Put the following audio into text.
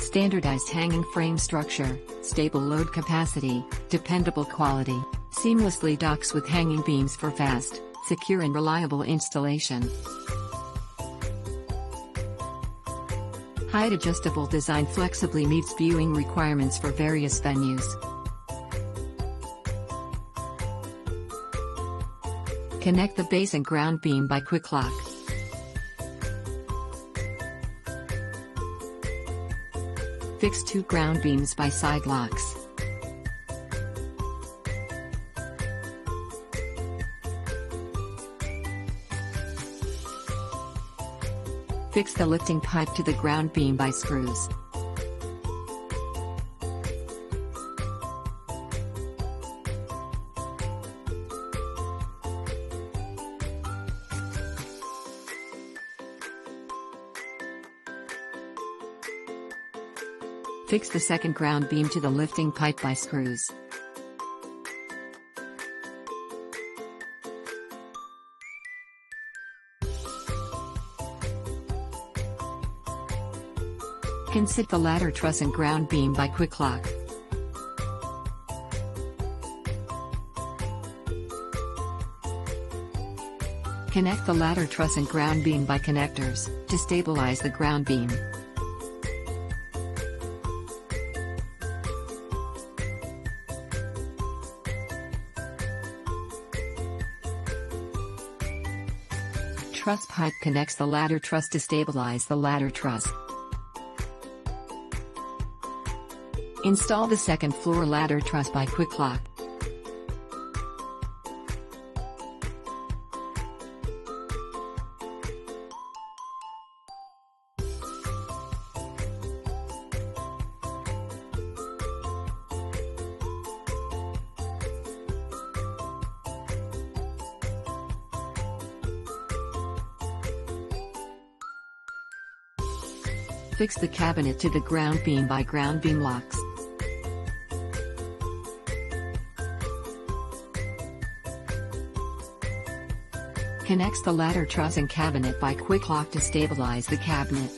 Standardized hanging frame structure, stable load capacity, dependable quality. Seamlessly docks with hanging beams for fast, secure and reliable installation. Height adjustable design flexibly meets viewing requirements for various venues. Connect the base and ground beam by quick lock. Fix 2 ground beams by side locks. Fix the lifting pipe to the ground beam by screws. Fix the second ground beam to the lifting pipe by screws. Insert the ladder truss and ground beam by quick lock. Connect the ladder truss and ground beam by connectors to stabilize the ground beam. Truss pipe connects the ladder truss to stabilize the ladder truss. Install the second floor ladder truss by quick lock. Fix the cabinet to the ground beam by ground beam locks. Connects the ladder truss and cabinet by quick lock to stabilize the cabinet.